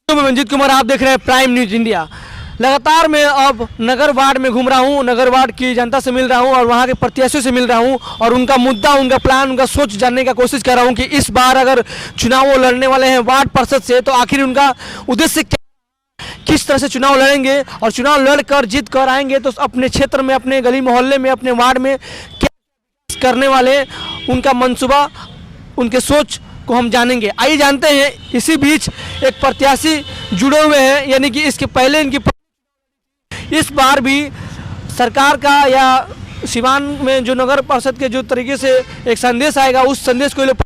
मैं मंजीत कुमार, आप देख रहे हैं प्राइम न्यूज इंडिया। लगातार मैं अब नगर वार्ड में घूम रहा हूँ, नगर वार्ड की जनता से मिल रहा हूँ और वहाँ के प्रत्याशियों से मिल रहा हूँ और उनका मुद्दा, उनका प्लान, उनका सोच जानने का कोशिश कर रहा हूँ कि इस बार अगर चुनाव वो लड़ने वाले हैं वार्ड पार्षद से, तो आखिर उनका उद्देश्य क्या, किस तरह से चुनाव लड़ेंगे और चुनाव लड़कर जीत कर आएंगे तो अपने क्षेत्र में, अपने गली मोहल्ले में, अपने वार्ड में क्या करने वाले, उनका मंसूबा, उनके सोच को हम जानेंगे। आइए जानते हैं। इसी बीच एक प्रत्याशी जुड़े हुए हैं, यानी कि इसके पहले इनकी इस बार भी सरकार का या सिवान में जो नगर परिषद के जो तरीके से एक संदेश आएगा, उस संदेश को लोग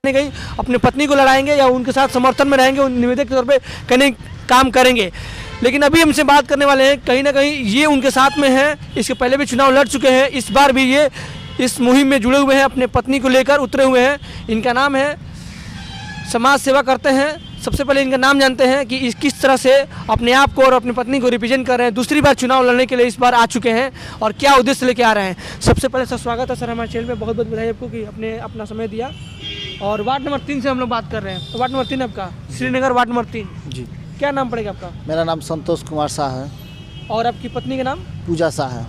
गई अपनी पत्नी को लड़ाएंगे या उनके साथ समर्थन में रहेंगे, निवेदक के तौर पे कहीं काम करेंगे। लेकिन अभी हमसे बात करने वाले हैं, कहीं ना कहीं ये उनके साथ में है, इसके पहले भी चुनाव लड़ चुके हैं, इस बार भी ये इस मुहिम में जुड़े हुए हैं, अपने पत्नी को लेकर उतरे हुए हैं। इनका नाम है, समाज सेवा करते हैं। सबसे पहले इनका नाम जानते हैं कि किस तरह से अपने आप को और अपनी पत्नी को रिप्रेजेंट कर रहे हैं, दूसरी बार चुनाव लड़ने के लिए इस बार आ चुके हैं और क्या उद्देश्य लेके आ रहे हैं। सबसे पहले सर स्वागत है सर हमारे चैनल में, बहुत बहुत बधाई आपको कि आपने अपना समय दिया। और वार्ड नंबर 3 से हम लोग बात कर रहे हैं। तो वार्ड नंबर 3 आपका श्रीनगर वार्ड नंबर 3 जी, क्या नाम पड़ेगा आपका? मेरा नाम संतोष कुमार शाह है। और आपकी पत्नी का नाम? पूजा शाह है।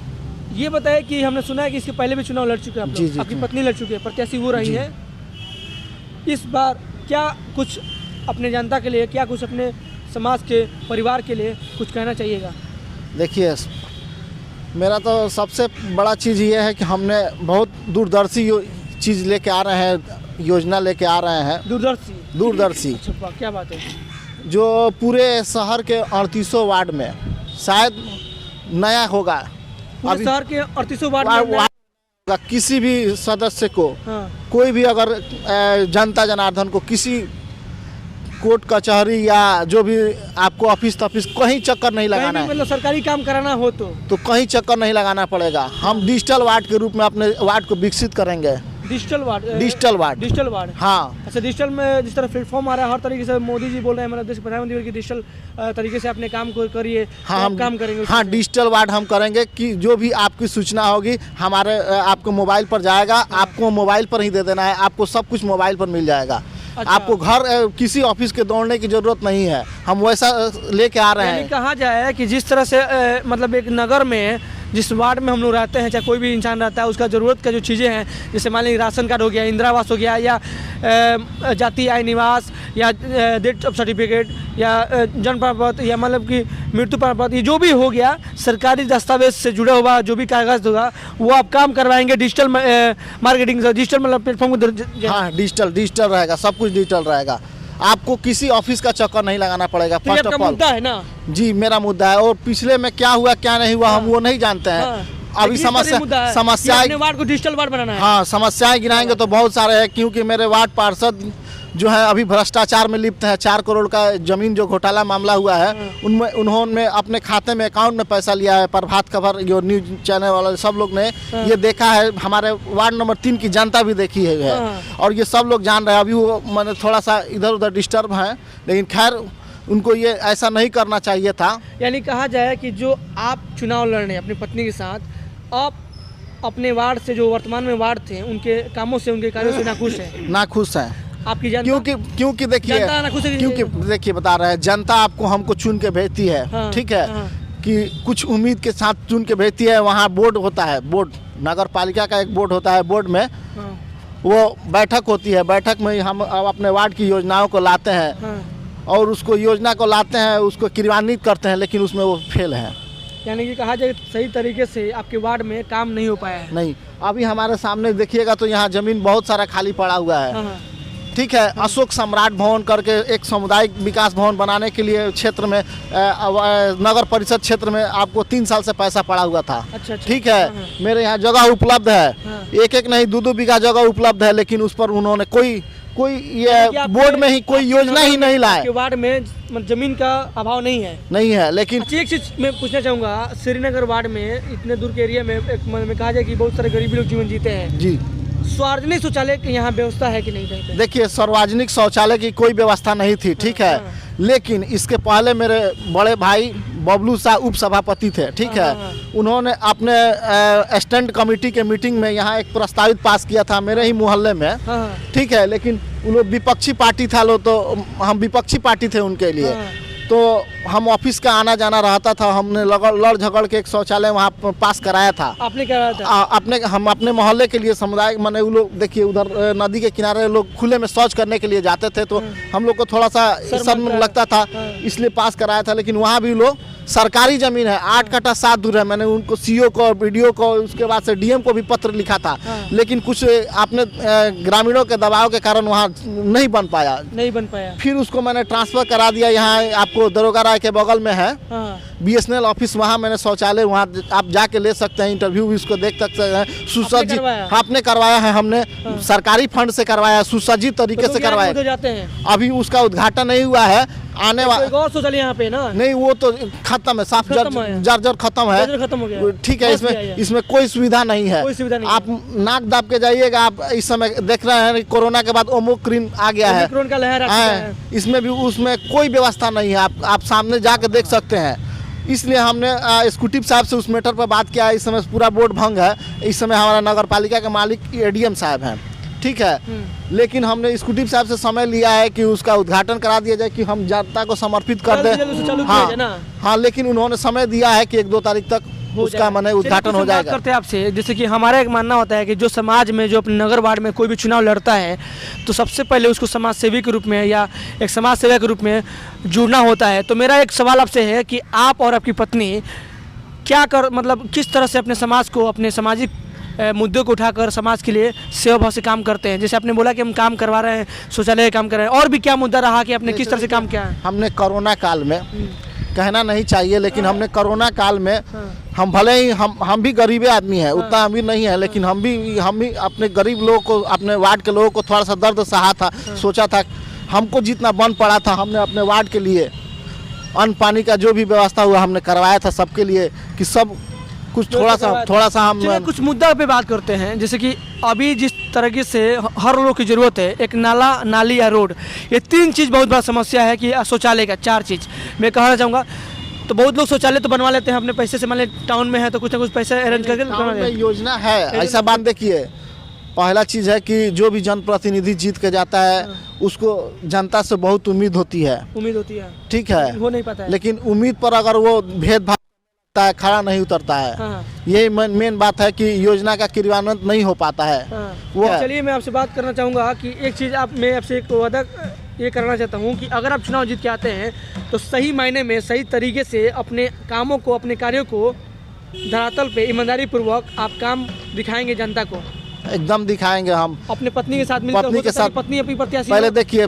ये बताए कि हमने सुना है कि इसके पहले भी चुनाव लड़ चुके हैं आप लोग, आपकी पत्नी लड़ चुकी है, प्रत्याशी वो रही है। इस बार क्या कुछ अपने जनता के लिए, क्या कुछ अपने समाज के, परिवार के लिए कुछ कहना चाहिएगा? देखिए, मेरा तो सबसे बड़ा चीज़ ये है कि हमने बहुत दूरदर्शी चीज़ लेके आ रहे हैं, योजना लेके आ रहे हैं। दूरदर्शी अच्छा, क्या बात है? जो पूरे शहर के 38 वार्ड में शायद नया होगा। अभी शहर के 38 वार्ड में किसी भी सदस्य को, कोई भी अगर जनता जनार्दन को किसी कोर्ट कचहरी या जो भी आपको ऑफिस कहीं चक्कर नहीं लगाना है, मतलब सरकारी काम कराना हो तो कहीं चक्कर नहीं लगाना पड़ेगा। हम डिजिटल वार्ड के रूप में अपने वार्ड को विकसित करेंगे। डिजिटल वार्ड हाँ। अच्छा, डिजिटल में जिस तरह प्लेटफॉर्म आ रहा है, हर तरीके से मोदी जी बोल रहे हैं, मतलब देश प्रधानमंत्री की डिजिटल तरीके से अपने काम को करिए। हाँ, हम काम करेंगे। हाँ, डिजिटल वार्ड हम करेंगे कि जो भी आपकी सूचना होगी हमारे आपको मोबाइल पर जाएगा। आपको मोबाइल पर ही दे देना है, आपको सब कुछ मोबाइल पर मिल जाएगा। अच्छा। आपको घर किसी ऑफिस के दौड़ने की जरूरत नहीं है, हम वैसा लेके आ रहे हैं। कहा जाए कि जिस तरह से मतलब एक नगर में, जिस वार्ड में हम लोग रहते हैं, चाहे कोई भी इंसान रहता है, उसका ज़रूरत का जो चीज़ें हैं, जैसे मान लीजिए राशन कार्ड हो गया, इंदिरा आवास हो गया, या जाति आय निवास, या डेथ ऑफ सर्टिफिकेट, या जन्म प्रमाण पत्र, या मतलब कि मृत्यु प्रमाण पत्र, ये जो भी हो गया सरकारी दस्तावेज से जुड़ा हुआ जो भी कागज होगा, वो आप काम करवाएंगे डिजिटल मार्केटिंग से, डिजिटल मतलब प्लेटफॉर्म को। हाँ, डिजिटल रहेगा, सब कुछ डिजिटल रहेगा। आपको किसी ऑफिस का चक्कर नहीं लगाना पड़ेगा। फर्स्ट ऑफ ऑल मुद्दा है ना जी, मेरा मुद्दा है। और पिछले में क्या हुआ क्या नहीं हुआ, हम वो नहीं जानते हैं। अभी समस्याएं वार्ड को डिजिटल वार्ड बनाना है। हाँ, समस्याएं गिनाएंगे तो बहुत सारे हैं, क्योंकि मेरे वार्ड पार्षद जो है अभी भ्रष्टाचार में लिप्त है। 4 करोड़ का जमीन जो घोटाला मामला हुआ है, उनमें उन्होंने अपने खाते में, अकाउंट में पैसा लिया है। प्रभात खबर जो न्यूज चैनल वाले सब लोग ने ये देखा है, हमारे वार्ड नंबर 3 की जनता भी देखी है और ये सब लोग जान रहे हैं। अभी वो मैंने थोड़ा सा इधर उधर डिस्टर्ब हैं, लेकिन खैर उनको ये ऐसा नहीं करना चाहिए था। यानी कहा जाए कि जो आप चुनाव लड़ने अपनी पत्नी के साथ, आप अपने वार्ड से, जो वर्तमान में वार्ड थे, उनके कामों से, उनके कार्यों से नाखुश हैं आपकी जनता? क्योंकि देखिए, क्योंकि देखिए बता रहे हैं, जनता आपको हमको चुन के भेजती है। हाँ, ठीक है। हाँ। कि कुछ उम्मीद के साथ चुन के भेजती है। वहाँ बोर्ड होता है, बोर्ड नगर पालिका का एक बोर्ड होता है। बोर्ड में वो बैठक होती है, बैठक में हम अपने वार्ड की योजनाओं को लाते हैं और उसको योजना को लाते हैं, उसको क्रियान्वित करते हैं, लेकिन उसमें वो फेल है। यानी कि कहा जाए सही तरीके से आपके वार्ड में काम नहीं हो पाया है। नहीं, अभी हमारे सामने देखिएगा तो यहाँ जमीन बहुत सारा खाली पड़ा हुआ है। ठीक है। अशोक सम्राट भवन करके एक सामुदायिक विकास भवन बनाने के लिए क्षेत्र में, नगर परिषद क्षेत्र में आपको 3 साल से पैसा पड़ा हुआ था। अच्छा। ठीक है। मेरे यहाँ जगह उपलब्ध है, एक नहीं 2-2 बीघा जगह उपलब्ध है, लेकिन उस पर उन्होंने कोई ये बोर्ड में ही कोई योजना ही नहीं लाए। वार्ड में जमीन का अभाव नहीं है। लेकिन एक चीज मैं पूछना चाहूँगा, श्रीनगर वार्ड में इतने दूर के एरिया में कहा जाए कि बहुत सारे गरीबी लोग जीवन जीते हैं जी। सार्वजनिक शौचालय की यहाँ व्यवस्था है कि नहीं? देखिए, सार्वजनिक शौचालय की कोई व्यवस्था नहीं थी। ठीक है। लेकिन इसके पहले मेरे बड़े भाई बबलू शाह उप सभापति थे, ठीक है। उन्होंने अपने स्टैंड कमेटी के मीटिंग में यहाँ एक प्रस्तावित पास किया था मेरे ही मोहल्ले में, ठीक है। लेकिन वो लोग विपक्षी पार्टी था, लो तो हम विपक्षी पार्टी थे उनके लिए, तो हम ऑफिस का आना जाना रहता था। हमने लड़ झगड़ के एक शौचालय वहाँ पास कराया था। आपने कराया था? हम अपने मोहल्ले के लिए समुदाय, माने वो लोग देखिए उधर नदी के किनारे लोग खुले में शौच करने के लिए जाते थे, तो हम लोग को थोड़ा सा शर्म लगता था, इसलिए पास कराया था। लेकिन वहाँ भी लोग सरकारी जमीन है, 8 कट्ठा 7 दूर है। मैंने उनको सीओ को, बीडीओ को, उसके बाद से डीएम को भी पत्र लिखा था, लेकिन कुछ आपने ग्रामीणों के दबाव के कारण वहाँ नहीं बन पाया। फिर उसको मैंने ट्रांसफर करा दिया, यहाँ आपको दरोगा राय के बगल में है बीएसएनएल ऑफिस, वहाँ मैंने शौचालय, वहाँ आप जाके ले सकते हैं, इंटरव्यू भी उसको देख सकते हैं। सुसज्जित आपने करवाया है, हमने सरकारी फंड से करवाया, सुसज्जित तरीके से करवाया। अभी उसका उद्घाटन नहीं हुआ है, आने वाला और शौचालय यहाँ पे ना नहीं, वो तो खत्म है, साफ जर्जर खत्म है, ठीक है। इसमें कोई सुविधा नहीं है, आप नाक दाब के जाइएगा। आप इस समय देख रहे हैं कोरोना के बाद ओमिक्रॉन आ गया है, ओमिक्रॉन का लहर है, इसमें भी उसमें कोई व्यवस्था नहीं है, आप सामने जाके देख सकते हैं। इसलिए हमने एग्जीक्यूटिव साहब से उस मैटर पर बात किया है। इस समय पूरा बोर्ड भंग है, इस समय हमारा नगर पालिका के मालिक एडीएम साहब हैं, ठीक है। लेकिन हमने एग्जीक्यूटिव साहब से समय लिया है कि उसका उद्घाटन करा दिया जाए, कि हम जनता को समर्पित कर दें। हाँ, लेकिन उन्होंने समय दिया है कि 1-2 तारीख तक उसका माने उद्घाटन हो जाएगा। करते हैं आपसे, जैसे कि हमारा एक मानना होता है कि जो समाज में, जो अपने नगर वार्ड में कोई भी चुनाव लड़ता है, तो सबसे पहले उसको समाज सेवी के रूप में या एक समाज सेवक के रूप में जुड़ना होता है। तो मेरा एक सवाल आपसे है कि आप और आपकी पत्नी क्या मतलब किस तरह से अपने समाज को, अपने सामाजिक मुद्दों को उठाकर समाज के लिए सेवा भाव से काम करते हैं? जैसे आपने बोला कि हम काम करवा रहे हैं, शौचालय काम कर रहे हैं, और भी क्या मुद्दा रहा कि आपने किस तरह से काम किया है? हमने कोरोना काल में, कहना नहीं चाहिए, लेकिन हमने कोरोना काल में, हम भले ही हम भी गरीबे आदमी हैं, उतना अमीर नहीं है, लेकिन हम भी अपने गरीब लोगों को, अपने वार्ड के लोगों को थोड़ा सा दर्द सहा था। सोचा था हमको जितना बन पड़ा था, हमने अपने वार्ड के लिए अन्न पानी का जो भी व्यवस्था हुआ हमने करवाया था सबके लिए, कि सब कुछ थोड़ा सा हम कुछ मुद्दा पे बात करते हैं। जैसे कि अभी जिस तरीके से हर लोग की ज़रूरत है, एक नाला, नाली या रोड, ये 3 चीज़ बहुत बड़ा समस्या है। कि शौचालय का 4 चीज़ मैं कहना चाहूँगा। तो बहुत लोग शौचालय तो बनवा लेते हैं अपने पैसे से, मान लें टाउन में है तो कुछ ना कुछ पैसे अरेंज करके योजना है। ऐसा बात देखिए, पहला चीज़ है कि जो भी जनप्रतिनिधि जीत के जाता है, उसको जनता से बहुत उम्मीद होती है, ठीक है, हो नहीं पाता है। लेकिन उम्मीद पर अगर वो भेदभाव खड़ा नहीं उतरता है, यही मेन बात है कि योजना का क्रियान्वयन नहीं हो पाता है। वो चलिए, मैं आपसे बात करना चाहूँगा कि एक चीज़ मैं आपसे एक वादा ये करना चाहता हूँ कि अगर आप चुनाव जीत के आते हैं तो सही मायने में, सही तरीके से अपने कामों को, अपने कार्यों को धरातल पे ईमानदारी पूर्वक आप काम दिखाएंगे जनता को। एकदम दिखाएंगे। हम अपने पत्नी के साथ मिलकर, पत्नी अपनी प्रत्याशी, पहले देखिए,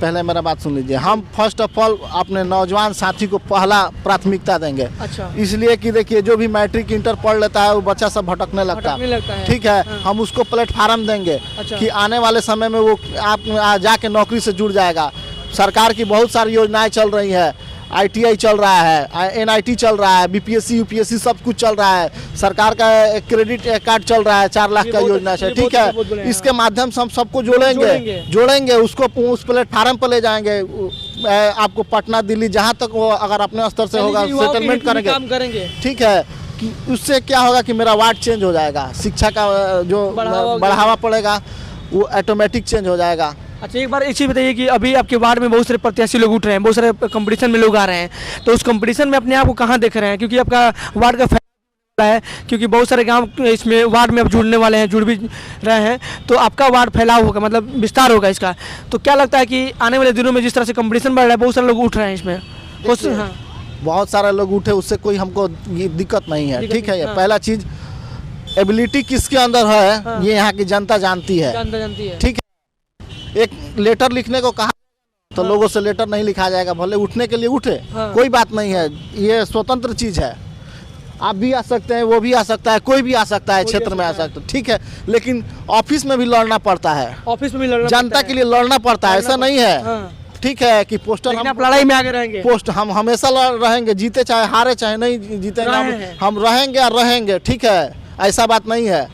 पहले मेरा बात सुन लीजिए। हम फर्स्ट ऑफ ऑल अपने नौजवान साथी को पहला प्राथमिकता देंगे। अच्छा। इसलिए कि देखिए, जो भी मैट्रिक इंटर पढ़ लेता है वो बच्चा सब भटकने लगता है, ठीक है। हम उसको प्लेटफार्म देंगे कि आने वाले समय में वो आप जाके नौकरी से जुड़ जाएगा। सरकार की बहुत सारी योजनाएं चल रही है, ITI चल रहा है, NIT चल रहा है, BPSC UPSC सब कुछ चल रहा है। सरकार का क्रेडिट कार्ड चल रहा है, 4 लाख का योजना है, ठीक है। इसके माध्यम से हम सबको जोड़ेंगे, उसको उस प्लेटफार्म पर ले जाएंगे। आपको पटना, दिल्ली, जहाँ तक वो अगर अपने स्तर से होगा सेटलमेंट करेंगे, ठीक है। कि उससे क्या होगा कि मेरा वार्ड चेंज हो जाएगा, शिक्षा का जो बढ़ावा पड़ेगा वो ऑटोमेटिक चेंज हो जाएगा। अच्छा, एक बार एक चीज़ बताइए कि अभी आपके वार्ड में बहुत सारे प्रत्याशी लोग उठ रहे हैं, बहुत सारे कंपटीशन में लोग आ रहे हैं, तो उस कंपटीशन में अपने आप को कहाँ देख रहे हैं? क्योंकि आपका वार्ड का फैला है, क्योंकि बहुत सारे गांव इसमें वार्ड में अब जुड़ने वाले हैं, जुड़ भी रहे हैं, तो आपका वार्ड फैलाव होगा, मतलब विस्तार होगा इसका। तो क्या लगता है कि आने वाले दिनों में जिस तरह से कंपटीशन बढ़ रहा है, बहुत सारे लोग उठ रहे हैं इसमें? बहुत सारे लोग उठे, उससे कोई हमको दिक्कत नहीं है, ठीक है। पहला चीज़, एबिलिटी किसके अंदर है ये यहाँ की जनता जानती है, ठीक है। एक लेटर लिखने को कहा तो लोगों से लेटर नहीं लिखा जाएगा, भले उठने के लिए उठे, कोई बात नहीं है, ये स्वतंत्र चीज है। आप भी आ सकते हैं, वो भी आ सकता है, कोई भी आ सकता है, क्षेत्र में आ सकता है, ठीक है। लेकिन ऑफिस में भी लड़ना पड़ता है, ऑफिस में भी लड़ना, जनता के लिए लड़ना पड़ता है, ऐसा नहीं है, ठीक है। कि पोस्टर हम लड़ाई में आगे रहेंगे, पोस्ट हम हमेशा रहेंगे, जीते चाहे हारे चाहे नहीं जीतेंगे, हम रहेंगे और रहेंगे, ठीक है। ऐसा बात नहीं है,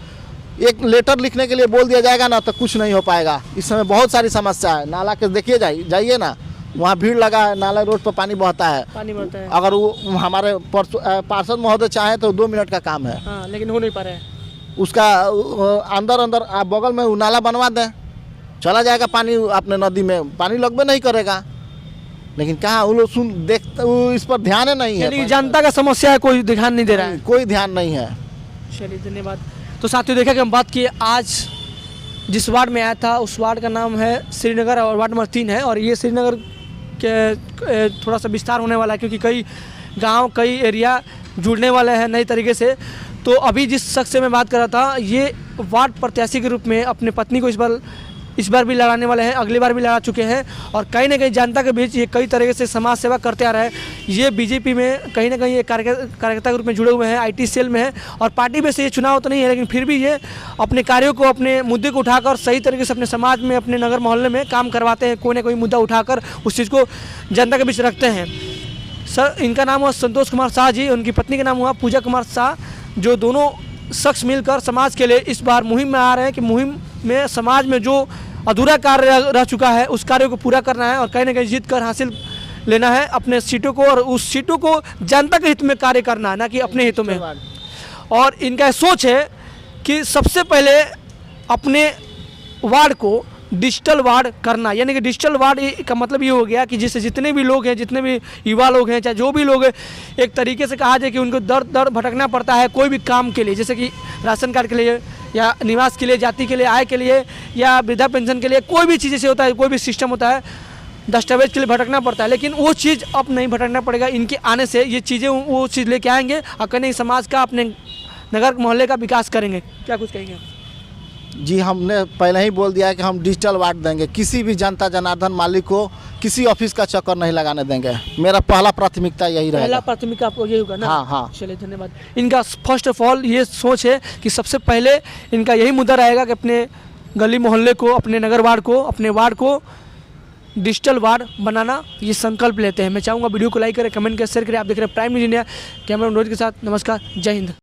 एक लेटर लिखने के लिए बोल दिया जाएगा ना तो कुछ नहीं हो पाएगा। इस समय बहुत सारी समस्या है। नाला के देखिए, जाइए ना, वहाँ भीड़ लगा है, नाला रोड पर पानी बहता है। पानी बढ़ता है। अगर वो हमारे पार्षद महोदय चाहे तो 2 मिनट का काम है। हाँ, लेकिन हो नहीं पा रहा है। उसका अंदर अंदर आप बगल में वो नाला बनवा दें, चला जाएगा पानी अपने नदी में, पानी लगबे नहीं करेगा। लेकिन कहाँ वो लोग वो इस पर ध्यान नहीं यानी है। कि जनता का समस्या है, कोई ध्यान नहीं दे रहा है। कोई ध्यान नहीं है। चलिए धन्यवाद। तो साथियों देखा कि हम बात किए आज जिस वार्ड में आया था, उस वार्ड का नाम है श्रीनगर और वार्ड नंबर 3 है। और ये श्रीनगर के थोड़ा सा विस्तार होने वाला है, क्योंकि कई गांव कई एरिया जुड़ने वाले हैं नए तरीके से। तो अभी जिस शख्स से मैं बात कर रहा था, ये वार्ड प्रत्याशी के रूप में अपने पत्नी को इस बार भी लड़ाने वाले हैं, अगली बार भी लड़ा चुके हैं। और कहीं ना कहीं जनता के बीच ये कई तरीके से समाज सेवा करते आ रहे हैं। ये बीजेपी में कहीं ना कहीं एक कार्यकर्ता के रूप में जुड़े हुए हैं, IT सेल में है। और पार्टी में से ये चुनाव तो नहीं है, लेकिन फिर भी ये अपने कार्यों को, अपने मुद्दे को उठाकर सही तरीके से अपने समाज में, अपने नगर मोहल्ले में काम करवाते हैं। कोई ना कोई मुद्दा उठाकर उस चीज़ को जनता के बीच रखते हैं। सर, इनका नाम हुआ संतोष कुमार शाह जी, उनकी पत्नी का नाम हुआ पूजा कुमार शाह, जो दोनों शख्स मिलकर समाज के लिए इस बार मुहिम में आ रहे हैं कि मुहिम में समाज में जो अधूरा कार्य रह चुका है उस कार्य को पूरा करना है और कहीं ना कहीं जीत कर हासिल लेना है अपने सीटों को, और उस सीटों को जनता के हित में कार्य करना है, ना कि अपने हितों में। और इनका सोच है कि सबसे पहले अपने वार्ड को डिजिटल वार्ड करना। यानी कि डिजिटल वार्ड का मतलब ये हो गया कि जिससे जितने भी लोग हैं, जितने भी युवा लोग हैं, चाहे जो भी लोग हैं, एक तरीके से कहा जाए कि उनको दर भटकना पड़ता है कोई भी काम के लिए, जैसे कि राशन कार्ड के लिए या निवास के लिए, जाति के लिए, आय के लिए या वृद्धा पेंशन के लिए, कोई भी चीज़ जैसे होता है, कोई भी सिस्टम होता है, दस्तावेज के लिए भटकना पड़ता है। लेकिन वो चीज़ अब नहीं भटकना पड़ेगा। इनके आने से ये चीज़ें वो चीज़ लेके आएंगे और कहीं समाज का, अपने नगर मोहल्ले का विकास करेंगे। क्या कुछ कहेंगे? जी, हमने पहले ही बोल दिया है कि हम डिजिटल वार्ड देंगे। किसी भी जनता जनार्दन मालिक को किसी ऑफिस का चक्कर नहीं लगाने देंगे। मेरा पहला प्राथमिकता यही रहेगा। पहला प्राथमिकता आपको ये होगा ना? हाँ हाँ। चलिए धन्यवाद। इनका फर्स्ट ऑफ ऑल ये सोच है कि सबसे पहले इनका यही मुद्दा रहेगा कि अपने गली मोहल्ले को, अपने नगर वार्ड को, अपने वार्ड को डिजिटल वार्ड बनाना, ये संकल्प लेते हैं। मैं चाहूँगा वीडियो को लाइक करें, कमेंट करें, शेयर करें। आप देख रहे हैं prime news India. Camera Manoj के साथ नमस्कार, जय हिंद।